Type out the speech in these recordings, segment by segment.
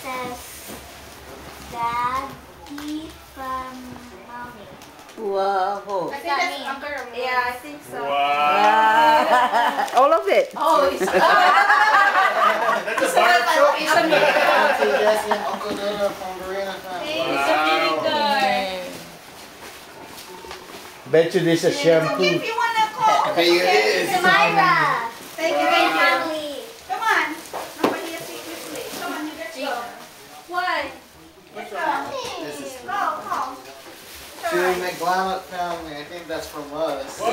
says Daddy from Mommy. Wow. What's that mean? Yeah, I think so. Wow. All of it. Oh, it's That's a bar show. it's a mini Auntie Jessie and Uncle Dodo from Verena family. It's a mini card. Bet you this is shampoo. If you want to call. Okay, it is. Samira. Thank you. Great family. Come on. Nobody has to quickly. Come on, you get go. Why? Let's go. This is Go, go. to McLamott family. I think that's from us. To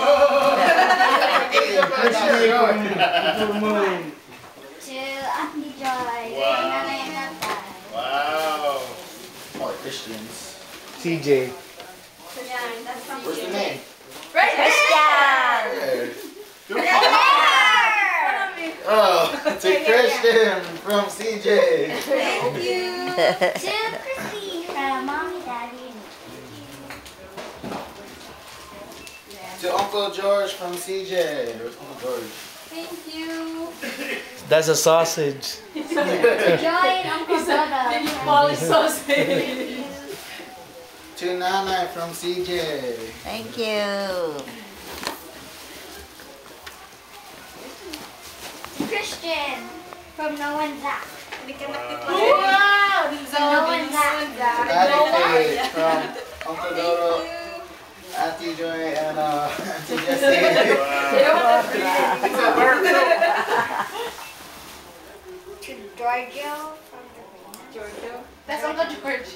Auntie Joy. From Nanay and Natay. Wow. Oh, Christians. CJ. Yeah, that's from Where's the name? Right Christian. Oh, to Christian from CJ. Thank you. To Christy from Mommy, Daddy, and To Uncle George from CJ. Where's Uncle George? Thank you. That's a sausage. to Joy and Uncle Dodo. Did you call it sausage? To Nana from CJ. Thank you. To Christian from No One Zach. Wow. No one Zach. Daddy Faye from Uncle Dodo, Auntie Joy, and Auntie Jessie. To Giorgio from Giorgio. That's Uncle George.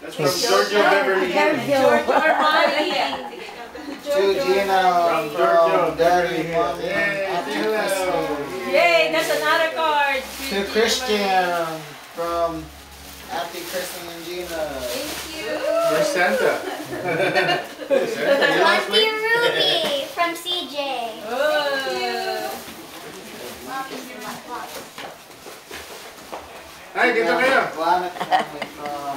That's from Giorgio Beverly Hills. Giorgio Armani. To Gina Giorgio from Daddy, Beverly Mommy, Hills. and Auntie Crystal. Yay, that's another card. To Christian from Auntie Kristen and Gina. Thank you. Where's Santa? Auntie Ruby from CJ. Thank you. Ay, dito kayo. Planet family from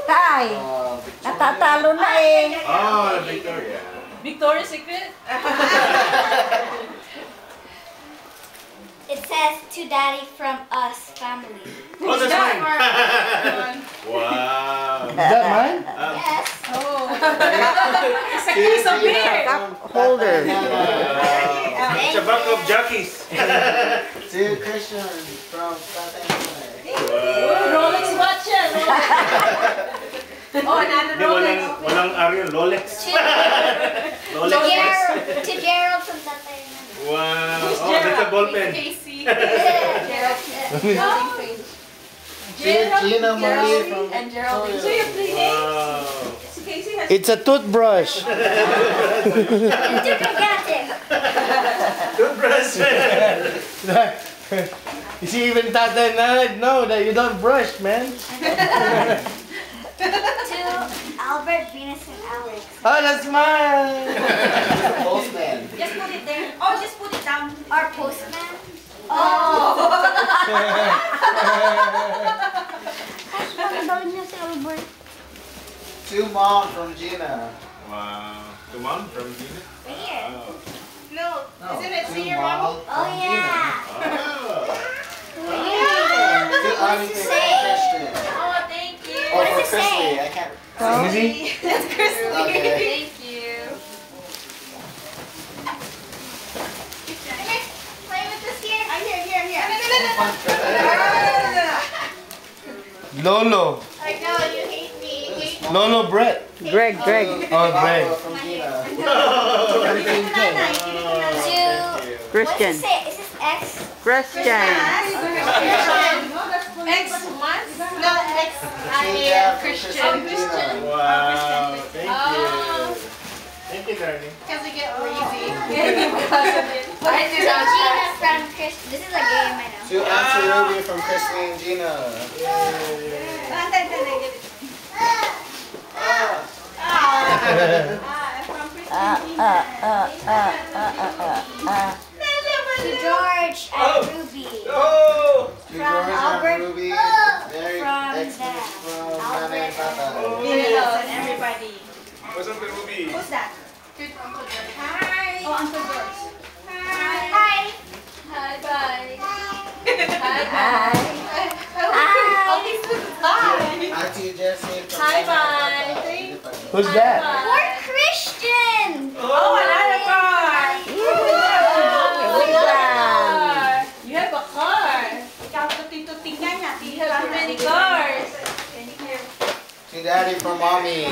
Tay, Victoria. natatalo na eh. Oh, Victoria. Victoria's Secret? It says to Daddy from us family. Oh, that's mine. Wow. Is that mine? Yes. Oh. It's a case of beer. Cup holder. It's a buck of jockeys. To Christian from Tatay. Rolex watch yan. Oh, another Hindi, Rolex. walang Ariel, Rolex. To Gerald from Tatay. Wow. Oh, that's a ball pen. Casey. Gerald. To Gina Marie from and Gerald. So Victoria. you play names? Wow. So Casey has It's a toothbrush. To Gigantic. Toothbrush. You see, even Tatay Ned know that you don't brush, man. To Albert, Venus, and Alex. Oh, that's mine. Postman. just put it there. Oh, just put it down. Our postman. Oh. Ang daw niya si Albert. To Mom from Gina. Wow. To mom from Gina. Here. Wow. No, No, isn't it to see your Mom mommy? Oh from yeah. Oh. To What's Auntie it from say? Christian. Oh, thank you. Or What for does it Chrisley. say? I can't. Easy? That's Christy. Okay. Thank you. Play with this here. Here. Lolo. I know you hate me. Lolo Brett. Greg. Oh, Greg. Papa from Gina. To Christian. What's it say? Is this X? Christian. X months? No, X. Yeah, Christian. from Christian. Gina. Wow. Thank you. Oh. Thank you, darling. Because we get lazy. Because of it. I To did not Gina check. from Chris. This is a game, I know. To Auntie Ruby from Chrisley and Gina. From To George and Ruby. Oh! To From George Albert. and Ruby. Very From excellent Dad. from Albert Nana and Papa. Christian and everybody. What's up, Ruby? Who's that? Good Uncle George. Hi. Oh, Uncle George. Hi. Hi. Hi, bye. Hi. Hi, bye. Hi. I'll be Who's that? For Christian. Oh, another car! Car. You have a car. Ikaw tuting-tuting nga niya. You have many cars. To daddy from mommy.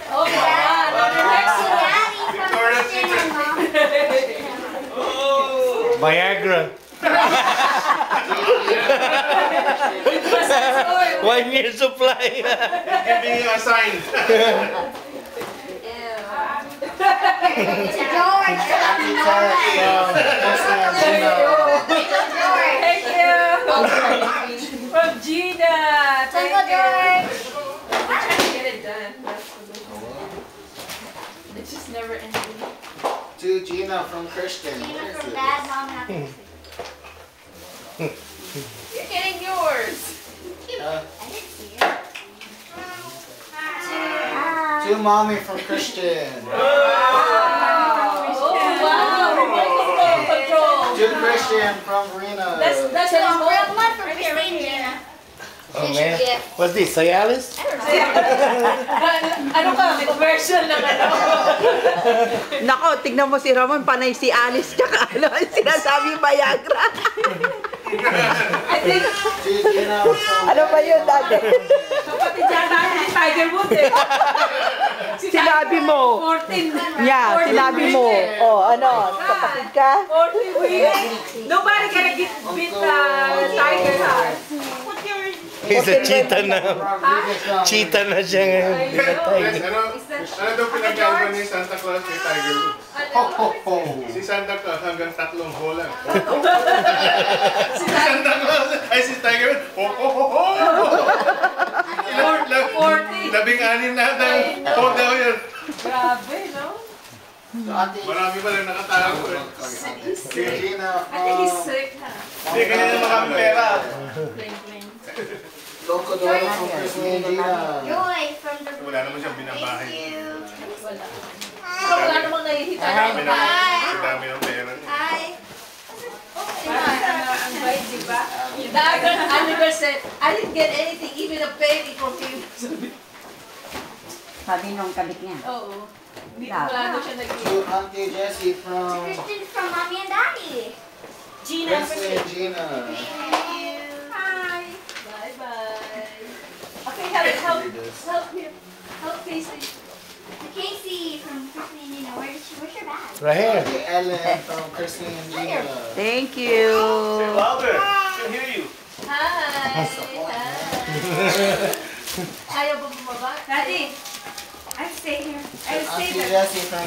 Oh my God. Next to Daddy from Christian and Mom. Viagra. 1 year supply. Giving you a sign. George. Happy Ted from Christian and Gina. George. Thank you. From Gina. Thank Uncle you. George. I'm trying to get it done. It's just never ending. To Gina from Christian. Gina What is from it? Dad, Mom, Happy. You're getting yours. Uh, I didn't see it. to mommy from Christian. Oh, wow. Remote control. To Christian from Rena. That's So, a real remote. one for Christine, Gina. Oh man. What's this? Cialis? I don't know. Ano ka? Version ng ano? Nako, tignan mo si Ramon, panay si Alice tsaka ano, sinasabi Viagra. I think To Gina from Ano ba yun dati? kapatid yata ni Tiger Woods eh. Sinabi mo. 14. Yeah, sinabi mo. Oh, ano, kapatid ka? 40 weeks. Nobody gonna get beat Tiger Heart. He's a cheetah na. Rodriguez from Cheetah na siya ngayon. Hindi na Yes, tiger. ano daw pinagkaiba ni Santa Claus kay Tiger Woods? Ho, ho, ho. Si Santa Claus hanggang 3 bola. Si Santa Claus, ay si Tiger Woods, ho ho ho ho! 40. 16 na ng ho daw yun. Grabe, no? To Ate Marami pa lang nakatago eh. To Gina I think he's from sick na. Hindi, kanya na makapera. Plain. Loco Doro from Christine and Gina. Joy from the. Wala naman siyang binabahay. Wala. Pero wala namang nahihita na. Dami na, ang dami ng pera. Hi. Ang bait, di ba? I never said, I didn't get anything, even a penny from him. Sabi nung kabit niya. Oo. Wala daw siya nag-iwan. To Auntie Jessie from Christian from Mommy and Daddy. Gina. Christine and Gina. Hi. Bye-bye. Okay, help him. Help Casey. Casey from Christine and Gina. Where's your bag? Right here. Auntie Ellen from Christine and Gina. Thank you. Louder, can hear you. Hi. Ayaw ba bumaba? Daddy, I stay here. I stay Auntie there. Jessie from